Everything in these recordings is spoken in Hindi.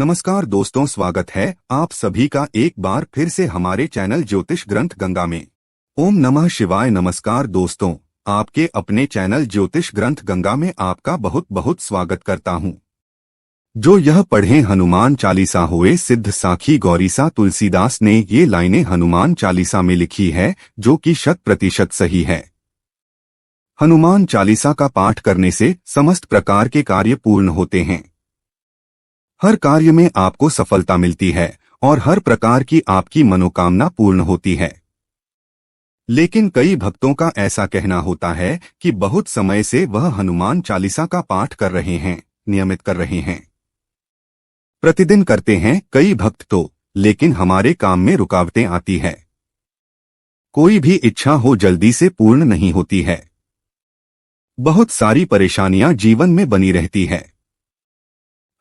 नमस्कार दोस्तों, स्वागत है आप सभी का एक बार फिर से हमारे चैनल ज्योतिष ग्रंथ गंगा में। ओम नमः शिवाय। नमस्कार दोस्तों, आपके अपने चैनल ज्योतिष ग्रंथ गंगा में आपका बहुत बहुत स्वागत करता हूं। जो यह पढ़े हनुमान चालीसा हुए सिद्ध साखी गौरीसा। तुलसीदास ने ये लाइनें हनुमान चालीसा में लिखी है, जो कि 100% सही है। हनुमान चालीसा का पाठ करने से समस्त प्रकार के कार्य पूर्ण होते हैं। हर कार्य में आपको सफलता मिलती है और हर प्रकार की आपकी मनोकामना पूर्ण होती है। लेकिन कई भक्तों का ऐसा कहना होता है कि बहुत समय से वह हनुमान चालीसा का पाठ कर रहे हैं, नियमित कर रहे हैं, प्रतिदिन करते हैं कई भक्त तो, लेकिन हमारे काम में रुकावटें आती है। कोई भी इच्छा हो जल्दी से पूर्ण नहीं होती है। बहुत सारी परेशानियां जीवन में बनी रहती है।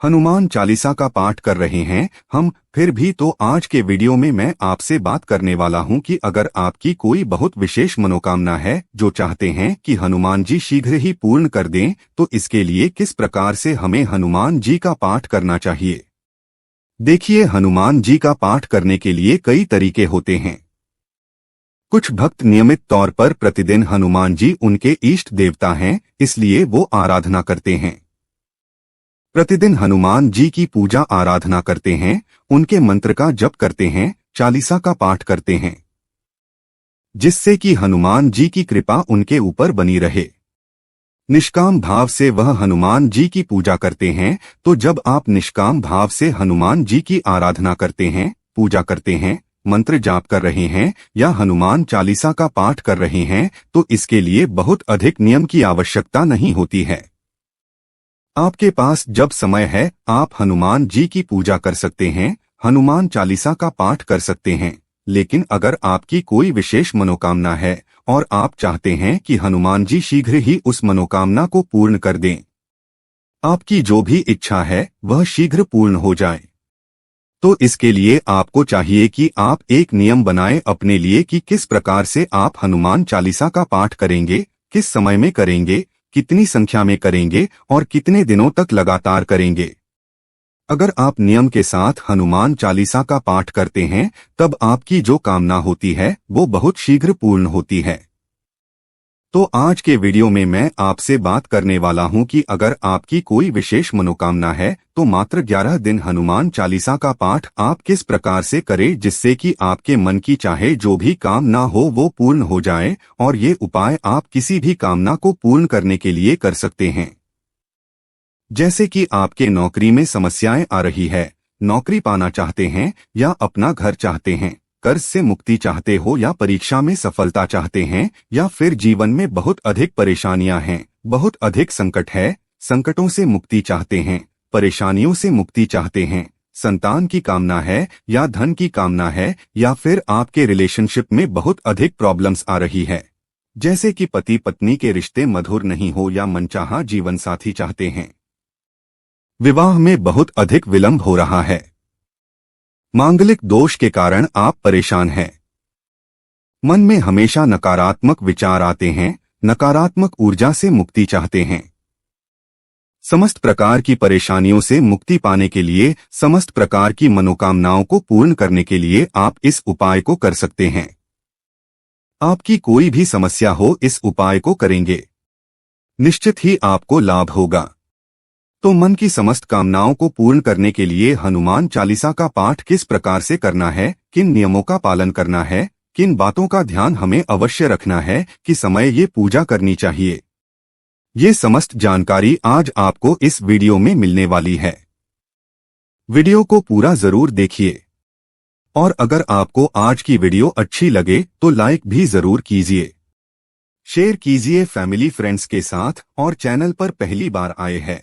हनुमान चालीसा का पाठ कर रहे हैं हम, फिर भी तो आज के वीडियो में मैं आपसे बात करने वाला हूं कि अगर आपकी कोई बहुत विशेष मनोकामना है जो चाहते हैं कि हनुमान जी शीघ्र ही पूर्ण कर दें, तो इसके लिए किस प्रकार से हमें हनुमान जी का पाठ करना चाहिए। देखिए, हनुमान जी का पाठ करने के लिए कई तरीके होते हैं। कुछ भक्त नियमित तौर पर प्रतिदिन हनुमान जी उनके इष्ट देवता हैं, इसलिए वो आराधना करते हैं। प्रतिदिन हनुमान जी की पूजा आराधना करते हैं, उनके मंत्र का जप करते हैं, चालीसा का पाठ करते हैं, जिससे कि हनुमान जी की कृपा उनके ऊपर बनी रहे। निष्काम भाव से वह हनुमान जी की पूजा करते हैं। तो जब आप निष्काम भाव से हनुमान जी की आराधना करते हैं, पूजा करते हैं, मंत्र जाप कर रहे हैं या हनुमान चालीसा का पाठ कर रहे हैं, तो इसके लिए बहुत अधिक नियम की आवश्यकता नहीं होती है। आपके पास जब समय है आप हनुमान जी की पूजा कर सकते हैं, हनुमान चालीसा का पाठ कर सकते हैं। लेकिन अगर आपकी कोई विशेष मनोकामना है और आप चाहते हैं कि हनुमान जी शीघ्र ही उस मनोकामना को पूर्ण कर दें, आपकी जो भी इच्छा है वह शीघ्र पूर्ण हो जाए, तो इसके लिए आपको चाहिए कि आप एक नियम बनाएं अपने लिए कि किस प्रकार से आप हनुमान चालीसा का पाठ करेंगे, किस समय में करेंगे, कितनी संख्या में करेंगे और कितने दिनों तक लगातार करेंगे। अगर आप नियम के साथ हनुमान चालीसा का पाठ करते हैं, तब आपकी जो कामना होती है वो बहुत शीघ्र पूर्ण होती है। तो आज के वीडियो में मैं आपसे बात करने वाला हूं कि अगर आपकी कोई विशेष मनोकामना है तो मात्र 11 दिन हनुमान चालीसा का पाठ आप किस प्रकार से करें, जिससे कि आपके मन की चाहे जो भी काम ना हो वो पूर्ण हो जाए। और ये उपाय आप किसी भी कामना को पूर्ण करने के लिए कर सकते हैं। जैसे कि आपके नौकरी में समस्याएं आ रही है, नौकरी पाना चाहते हैं या अपना घर चाहते हैं, कर्ज से मुक्ति चाहते हो या परीक्षा में सफलता चाहते हैं, या फिर जीवन में बहुत अधिक परेशानियां हैं, बहुत अधिक संकट है, संकटों से मुक्ति चाहते हैं, परेशानियों से मुक्ति चाहते हैं, संतान की कामना है या धन की कामना है, या फिर आपके रिलेशनशिप में बहुत अधिक प्रॉब्लम्स आ रही है, जैसे कि पति पत्नी के रिश्ते मधुर नहीं हो या मनचाहा जीवन साथी चाहते हैं, विवाह में बहुत अधिक विलंब हो रहा है, मांगलिक दोष के कारण आप परेशान हैं, मन में हमेशा नकारात्मक विचार आते हैं, नकारात्मक ऊर्जा से मुक्ति चाहते हैं। समस्त प्रकार की परेशानियों से मुक्ति पाने के लिए, समस्त प्रकार की मनोकामनाओं को पूर्ण करने के लिए आप इस उपाय को कर सकते हैं। आपकी कोई भी समस्या हो, इस उपाय को करेंगे, निश्चित ही आपको लाभ होगा। तो मन की समस्त कामनाओं को पूर्ण करने के लिए हनुमान चालीसा का पाठ किस प्रकार से करना है, किन नियमों का पालन करना है, किन बातों का ध्यान हमें अवश्य रखना है, कि समय ये पूजा करनी चाहिए, ये समस्त जानकारी आज आपको इस वीडियो में मिलने वाली है। वीडियो को पूरा जरूर देखिए और अगर आपको आज की वीडियो अच्छी लगे तो लाइक भी जरूर कीजिए, शेयर कीजिए फैमिली फ्रेंड्स के साथ, और चैनल पर पहली बार आए हैं,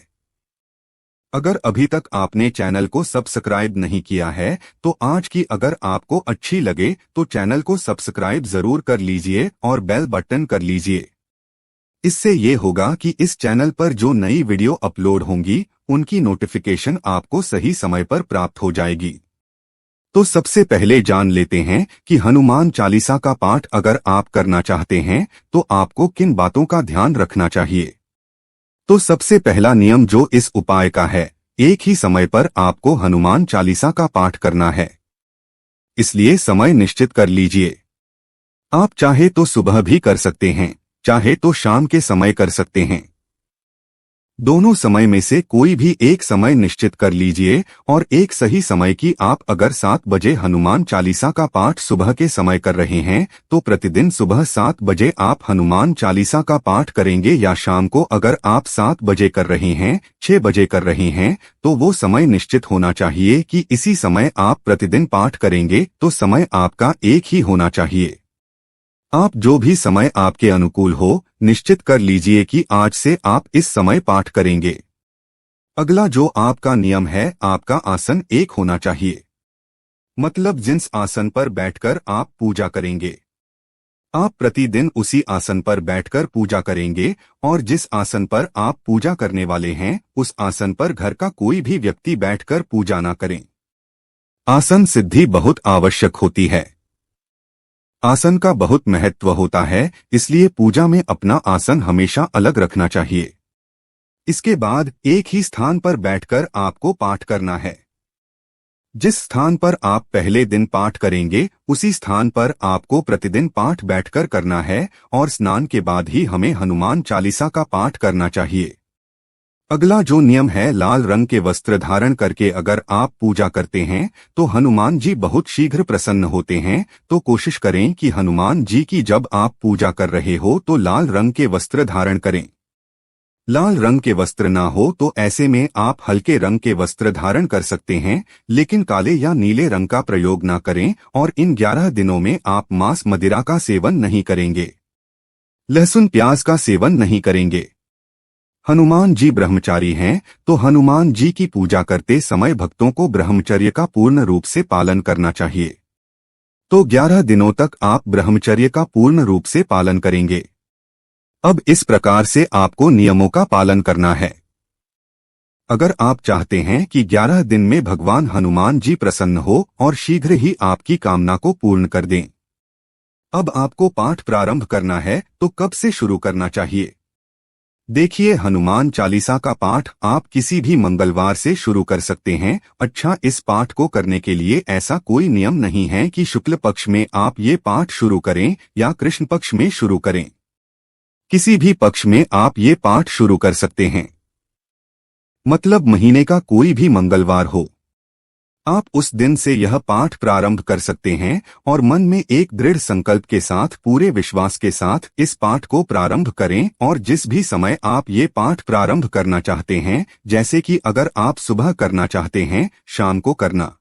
अगर अभी तक आपने चैनल को सब्सक्राइब नहीं किया है तो आज की अगर आपको अच्छी लगे तो चैनल को सब्सक्राइब जरूर कर लीजिए और बेल बटन कर लीजिए। इससे ये होगा कि इस चैनल पर जो नई वीडियो अपलोड होंगी उनकी नोटिफिकेशन आपको सही समय पर प्राप्त हो जाएगी। तो सबसे पहले जान लेते हैं कि हनुमान चालीसा का पाठ अगर आप करना चाहते हैं तो आपको किन बातों का ध्यान रखना चाहिए। तो सबसे पहला नियम जो इस उपाय का है, एक ही समय पर आपको हनुमान चालीसा का पाठ करना है, इसलिए समय निश्चित कर लीजिए। आप चाहे तो सुबह भी कर सकते हैं, चाहे तो शाम के समय कर सकते हैं। दोनों समय में से कोई भी एक समय निश्चित कर लीजिए और एक सही समय की आप अगर 7 बजे हनुमान चालीसा का पाठ सुबह के समय कर रहे हैं तो प्रतिदिन सुबह 7 बजे आप हनुमान चालीसा का पाठ करेंगे, या शाम को अगर आप 7 बजे कर रहे हैं, 6 बजे कर रहे हैं, तो वो समय निश्चित होना चाहिए कि इसी समय आप प्रतिदिन पाठ करेंगे, तो समय आपका एक ही होना चाहिए। आप जो भी समय आपके अनुकूल हो, निश्चित कर लीजिए कि आज से आप इस समय पाठ करेंगे। अगला जो आपका नियम है, आपका आसन एक होना चाहिए, मतलब जिस आसन पर बैठकर आप पूजा करेंगे, आप प्रतिदिन उसी आसन पर बैठकर पूजा करेंगे, और जिस आसन पर आप पूजा करने वाले हैं, उस आसन पर घर का कोई भी व्यक्ति बैठकर पूजा न करें। आसन सिद्धि बहुत आवश्यक होती है। आसन का बहुत महत्व होता है, इसलिए पूजा में अपना आसन हमेशा अलग रखना चाहिए। इसके बाद एक ही स्थान पर बैठकर आपको पाठ करना है। जिस स्थान पर आप पहले दिन पाठ करेंगे, उसी स्थान पर आपको प्रतिदिन पाठ बैठकर करना है, और स्नान के बाद ही हमें हनुमान चालीसा का पाठ करना चाहिए। अगला जो नियम है, लाल रंग के वस्त्र धारण करके अगर आप पूजा करते हैं तो हनुमान जी बहुत शीघ्र प्रसन्न होते हैं, तो कोशिश करें कि हनुमान जी की जब आप पूजा कर रहे हो तो लाल रंग के वस्त्र धारण करें। लाल रंग के वस्त्र ना हो तो ऐसे में आप हल्के रंग के वस्त्र धारण कर सकते हैं, लेकिन काले या नीले रंग का प्रयोग ना करें, और इन 11 दिनों में आप मांस मदिरा का सेवन नहीं करेंगे, लहसुन प्याज का सेवन नहीं करेंगे। हनुमान जी ब्रह्मचारी हैं, तो हनुमान जी की पूजा करते समय भक्तों को ब्रह्मचर्य का पूर्ण रूप से पालन करना चाहिए। तो 11 दिनों तक आप ब्रह्मचर्य का पूर्ण रूप से पालन करेंगे। अब इस प्रकार से आपको नियमों का पालन करना है। अगर आप चाहते हैं कि 11 दिन में भगवान हनुमान जी प्रसन्न हो और शीघ्र ही आपकी कामना को पूर्ण कर दें, अब आपको पाठ प्रारंभ करना है, तो कब से शुरू करना चाहिए? देखिए, हनुमान चालीसा का पाठ आप किसी भी मंगलवार से शुरू कर सकते हैं। अच्छा, इस पाठ को करने के लिए ऐसा कोई नियम नहीं है कि शुक्ल पक्ष में आप ये पाठ शुरू करें या कृष्ण पक्ष में शुरू करें। किसी भी पक्ष में आप ये पाठ शुरू कर सकते हैं, मतलब महीने का कोई भी मंगलवार हो, आप उस दिन से यह पाठ प्रारंभ कर सकते हैं, और मन में एक दृढ़ संकल्प के साथ, पूरे विश्वास के साथ इस पाठ को प्रारंभ करें। और जिस भी समय आप ये पाठ प्रारंभ करना चाहते हैं, जैसे कि अगर आप सुबह करना चाहते हैं, शाम को करना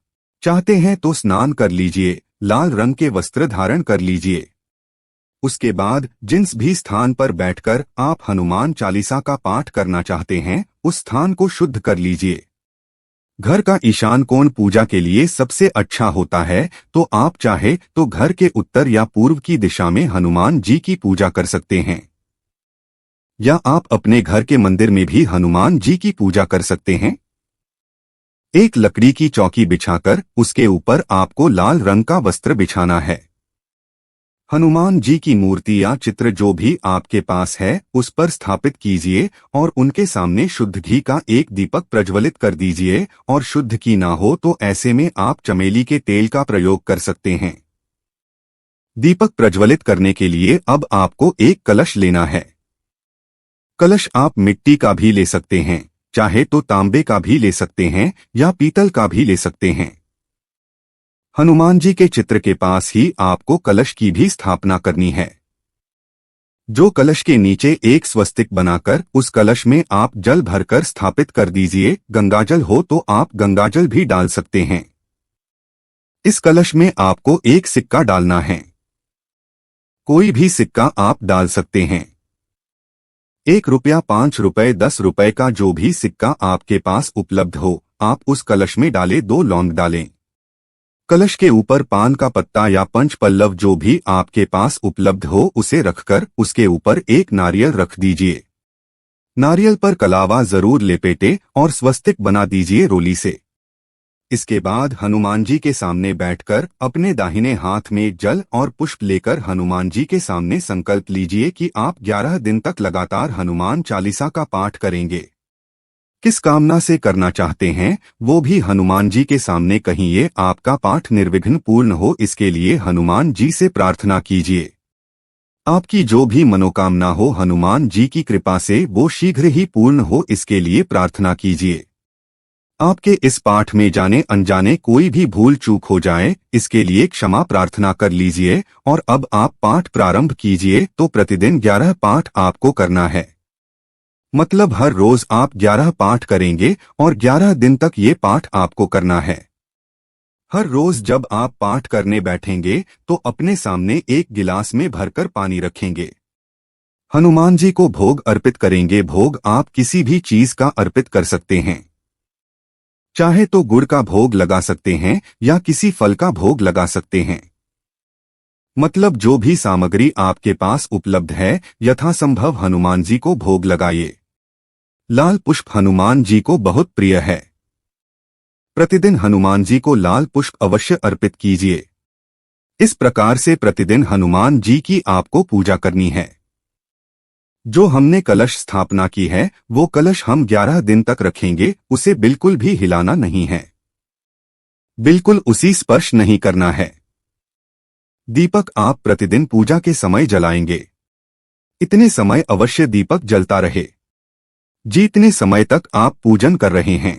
चाहते हैं, तो स्नान कर लीजिए, लाल रंग के वस्त्र धारण कर लीजिए। उसके बाद जिस भी स्थान पर बैठकर आप हनुमान चालीसा का पाठ करना चाहते हैं, उस स्थान को शुद्ध कर लीजिए। घर का ईशान कोण पूजा के लिए सबसे अच्छा होता है, तो आप चाहे तो घर के उत्तर या पूर्व की दिशा में हनुमान जी की पूजा कर सकते हैं, या आप अपने घर के मंदिर में भी हनुमान जी की पूजा कर सकते हैं। एक लकड़ी की चौकी बिछाकर उसके ऊपर आपको लाल रंग का वस्त्र बिछाना है। हनुमान जी की मूर्ति या चित्र जो भी आपके पास है उस पर स्थापित कीजिए, और उनके सामने शुद्ध घी का एक दीपक प्रज्वलित कर दीजिए, और शुद्ध घी ना हो तो ऐसे में आप चमेली के तेल का प्रयोग कर सकते हैं। दीपक प्रज्वलित करने के लिए अब आपको एक कलश लेना है। कलश आप मिट्टी का भी ले सकते हैं, चाहे तो तांबे का भी ले सकते हैं, या पीतल का भी ले सकते हैं। हनुमान जी के चित्र के पास ही आपको कलश की भी स्थापना करनी है। जो कलश के नीचे एक स्वस्तिक बनाकर उस कलश में आप जल भरकर स्थापित कर दीजिए। गंगाजल हो तो आप गंगाजल भी डाल सकते हैं। इस कलश में आपको एक सिक्का डालना है, कोई भी सिक्का आप डाल सकते हैं। 1 रुपया, 5 रुपए, 10 रुपए का जो भी सिक्का आपके पास उपलब्ध हो, आप उस कलश में डालें। 2 लौंग डालें। कलश के ऊपर पान का पत्ता या पंच पल्लव जो भी आपके पास उपलब्ध हो उसे रखकर उसके ऊपर एक नारियल रख दीजिए। नारियल पर कलावा जरूर लपेटे और स्वस्तिक बना दीजिए रोली से। इसके बाद हनुमान जी के सामने बैठकर अपने दाहिने हाथ में जल और पुष्प लेकर हनुमान जी के सामने संकल्प लीजिए कि आप 11 दिन तक लगातार हनुमान चालीसा का पाठ करेंगे। किस कामना से करना चाहते हैं वो भी हनुमान जी के सामने कहिए। आपका पाठ निर्विघ्न पूर्ण हो इसके लिए हनुमान जी से प्रार्थना कीजिए। आपकी जो भी मनोकामना हो हनुमान जी की कृपा से वो शीघ्र ही पूर्ण हो इसके लिए प्रार्थना कीजिए। आपके इस पाठ में जाने अनजाने कोई भी भूल चूक हो जाए इसके लिए क्षमा प्रार्थना कर लीजिए। और अब आप पाठ प्रारंभ कीजिए। तो प्रतिदिन 11 पाठ आपको करना है, मतलब हर रोज आप 11 पाठ करेंगे और 11 दिन तक ये पाठ आपको करना है। हर रोज जब आप पाठ करने बैठेंगे तो अपने सामने एक गिलास में भरकर पानी रखेंगे। हनुमान जी को भोग अर्पित करेंगे। भोग आप किसी भी चीज का अर्पित कर सकते हैं, चाहे तो गुड़ का भोग लगा सकते हैं या किसी फल का भोग लगा सकते हैं। मतलब जो भी सामग्री आपके पास उपलब्ध है यथासंभव हनुमान जी को भोग लगाइए। लाल पुष्प हनुमान जी को बहुत प्रिय है। प्रतिदिन हनुमान जी को लाल पुष्प अवश्य अर्पित कीजिए। इस प्रकार से प्रतिदिन हनुमान जी की आपको पूजा करनी है। जो हमने कलश स्थापना की है वो कलश हम 11 दिन तक रखेंगे, उसे बिल्कुल भी हिलाना नहीं है, बिल्कुल उसी स्पर्श नहीं करना है। दीपक आप प्रतिदिन पूजा के समय जलाएंगे। इतने समय अवश्य दीपक जलता रहे जितने समय तक आप पूजन कर रहे हैं,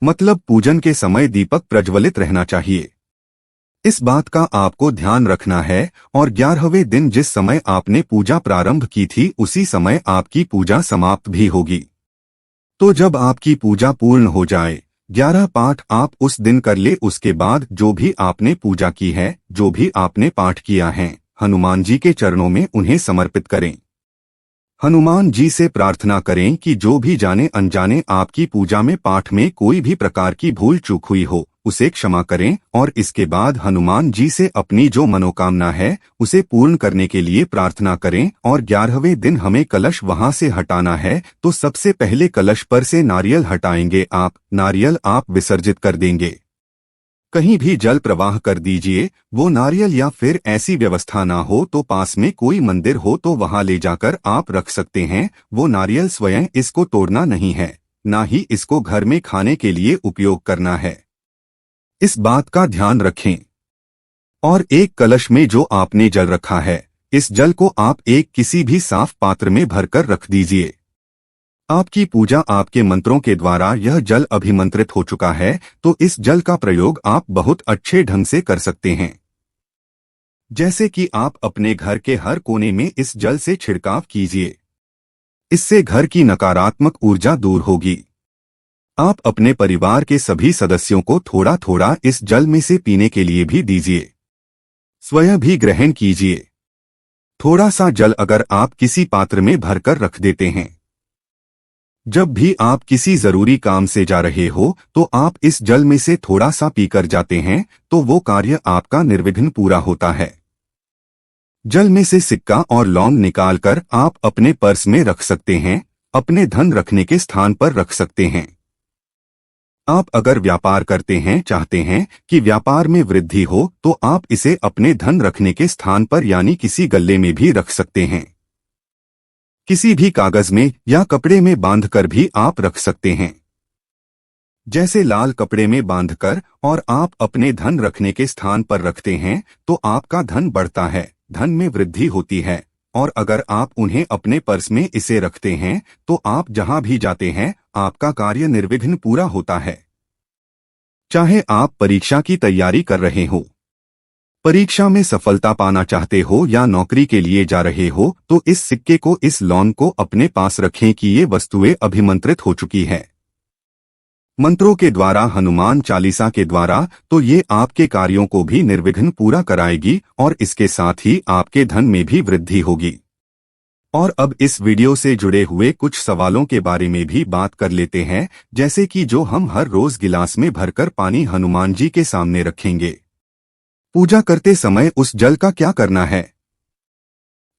मतलब पूजन के समय दीपक प्रज्वलित रहना चाहिए। इस बात का आपको ध्यान रखना है। और 11वें दिन जिस समय आपने पूजा प्रारंभ की थी उसी समय आपकी पूजा समाप्त भी होगी। तो जब आपकी पूजा पूर्ण हो जाए 11 पाठ आप उस दिन कर ले। उसके बाद जो भी आपने पूजा की है, जो भी आपने पाठ किया है, हनुमान जी के चरणों में उन्हें समर्पित करें। हनुमान जी से प्रार्थना करें कि जो भी जाने अनजाने आपकी पूजा में पाठ में कोई भी प्रकार की भूल चूक हुई हो उसे क्षमा करें। और इसके बाद हनुमान जी से अपनी जो मनोकामना है उसे पूर्ण करने के लिए प्रार्थना करें। और 11वें दिन हमें कलश वहां से हटाना है, तो सबसे पहले कलश पर से नारियल हटाएंगे। आप नारियल आप विसर्जित कर देंगे, कहीं भी जल प्रवाह कर दीजिए वो नारियल। या फिर ऐसी व्यवस्था ना हो तो पास में कोई मंदिर हो तो वहां ले जाकर आप रख सकते हैं। वो नारियल स्वयं इसको तोड़ना नहीं है, ना ही इसको घर में खाने के लिए उपयोग करना है, इस बात का ध्यान रखें। और एक कलश में जो आपने जल रखा है इस जल को आप एक किसी भी साफ पात्र में भरकर रख दीजिए। आपकी पूजा आपके मंत्रों के द्वारा यह जल अभिमंत्रित हो चुका है, तो इस जल का प्रयोग आप बहुत अच्छे ढंग से कर सकते हैं। जैसे कि आप अपने घर के हर कोने में इस जल से छिड़काव कीजिए, इससे घर की नकारात्मक ऊर्जा दूर होगी। आप अपने परिवार के सभी सदस्यों को थोड़ा थोड़ा इस जल में से पीने के लिए भी दीजिए, स्वयं भी ग्रहण कीजिए। थोड़ा सा जल अगर आप किसी पात्र में भरकर रख देते हैं, जब भी आप किसी जरूरी काम से जा रहे हो तो आप इस जल में से थोड़ा सा पीकर जाते हैं, तो वो कार्य आपका निर्विघ्न पूरा होता है। जल में से सिक्का और लौंग निकालकर आप अपने पर्स में रख सकते हैं, अपने धन रखने के स्थान पर रख सकते हैं। आप अगर व्यापार करते हैं, चाहते हैं कि व्यापार में वृद्धि हो, तो आप इसे अपने धन रखने के स्थान पर यानी किसी गल्ले में भी रख सकते हैं। किसी भी कागज में या कपड़े में बांधकर भी आप रख सकते हैं, जैसे लाल कपड़े में बांधकर। और आप अपने धन रखने के स्थान पर रखते हैं तो आपका धन बढ़ता है, धन में वृद्धि होती है। और अगर आप उन्हें अपने पर्स में इसे रखते हैं तो आप जहां भी जाते हैं आपका कार्य निर्विघ्न पूरा होता है। चाहे आप परीक्षा की तैयारी कर रहे हो, परीक्षा में सफलता पाना चाहते हो या नौकरी के लिए जा रहे हो, तो इस सिक्के को, इस लौंग को अपने पास रखें कि ये वस्तुएं अभिमंत्रित हो चुकी है मंत्रों के द्वारा, हनुमान चालीसा के द्वारा। तो ये आपके कार्यों को भी निर्विघ्न पूरा कराएगी और इसके साथ ही आपके धन में भी वृद्धि होगी। और अब इस वीडियो से जुड़े हुए कुछ सवालों के बारे में भी बात कर लेते हैं, जैसे कि जो हम हर रोज गिलास में भरकर पानी हनुमान जी के सामने रखेंगे, पूजा करते समय उस जल का क्या करना है।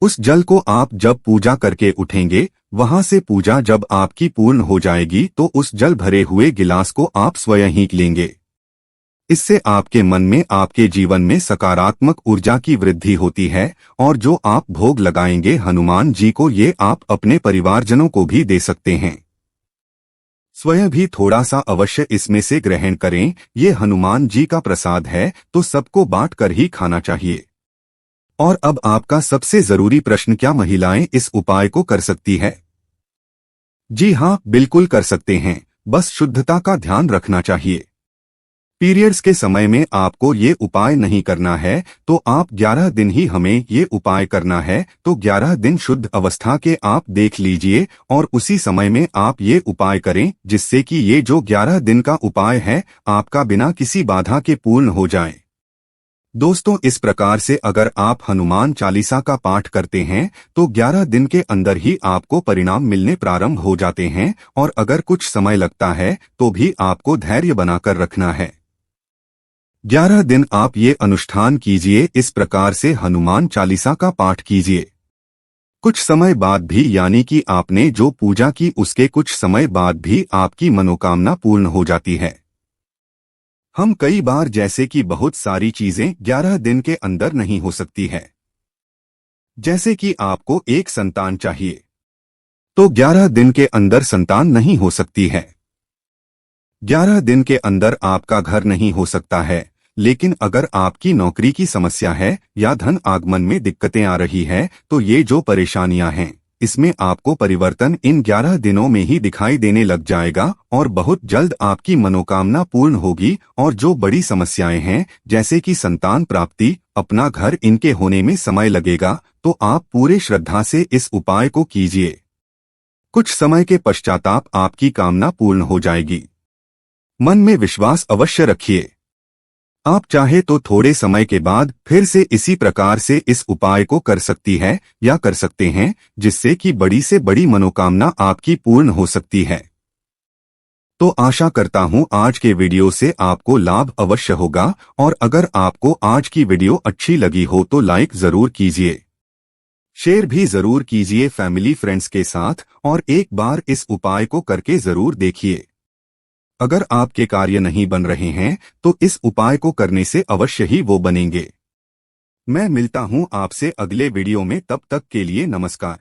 उस जल को आप जब पूजा करके उठेंगे, वहां से पूजा जब आपकी पूर्ण हो जाएगी तो उस जल भरे हुए गिलास को आप स्वयं ही लेंगे। इससे आपके मन में, आपके जीवन में सकारात्मक ऊर्जा की वृद्धि होती है। और जो आप भोग लगाएंगे हनुमान जी को, ये आप अपने परिवारजनों को भी दे सकते हैं। स्वयं भी थोड़ा सा अवश्य इसमें से ग्रहण करें। ये हनुमान जी का प्रसाद है तो सबको बांट कर ही खाना चाहिए। और अब आपका सबसे जरूरी प्रश्न, क्या महिलाएं इस उपाय को कर सकती है? जी हाँ, बिल्कुल कर सकते हैं, बस शुद्धता का ध्यान रखना चाहिए। पीरियड्स के समय में आपको ये उपाय नहीं करना है, तो आप 11 दिन ही हमें ये उपाय करना है, तो 11 दिन शुद्ध अवस्था के आप देख लीजिए और उसी समय में आप ये उपाय करें, जिससे कि ये जो 11 दिन का उपाय है आपका बिना किसी बाधा के पूर्ण हो जाए। दोस्तों, इस प्रकार से अगर आप हनुमान चालीसा का पाठ करते हैं तो 11 दिन के अंदर ही आपको परिणाम मिलने प्रारंभ हो जाते हैं, और अगर कुछ समय लगता है तो भी आपको धैर्य बनाकर रखना है। 11 दिन आप ये अनुष्ठान कीजिए, इस प्रकार से हनुमान चालीसा का पाठ कीजिए। कुछ समय बाद भी, यानी कि आपने जो पूजा की उसके कुछ समय बाद भी आपकी मनोकामना पूर्ण हो जाती है। हम कई बार जैसे कि बहुत सारी चीजें 11 दिन के अंदर नहीं हो सकती है। जैसे कि आपको एक संतान चाहिए तो 11 दिन के अंदर संतान नहीं हो सकती है। 11 दिन के अंदर आपका घर नहीं हो सकता है। लेकिन अगर आपकी नौकरी की समस्या है या धन आगमन में दिक्कतें आ रही है, तो ये जो परेशानियां हैं इसमें आपको परिवर्तन इन 11 दिनों में ही दिखाई देने लग जाएगा और बहुत जल्द आपकी मनोकामना पूर्ण होगी। और जो बड़ी समस्याएं हैं जैसे कि संतान प्राप्ति, अपना घर, इनके होने में समय लगेगा, तो आप पूरे श्रद्धा से इस उपाय को कीजिए। कुछ समय के पश्चाताप आपकी कामना पूर्ण हो जाएगी। मन में विश्वास अवश्य रखिए। आप चाहे तो थोड़े समय के बाद फिर से इसी प्रकार से इस उपाय को कर सकती है या कर सकते हैं, जिससे कि बड़ी से बड़ी मनोकामना आपकी पूर्ण हो सकती है। तो आशा करता हूं आज के वीडियो से आपको लाभ अवश्य होगा, और अगर आपको आज की वीडियो अच्छी लगी हो तो लाइक जरूर कीजिए, शेयर भी जरूर कीजिए फैमिली फ्रेंड्स के साथ, और एक बार इस उपाय को करके जरूर देखिए। अगर आपके कार्य नहीं बन रहे हैं तो इस उपाय को करने से अवश्य ही वो बनेंगे। मैं मिलता हूं आपसे अगले वीडियो में, तब तक के लिए नमस्कार।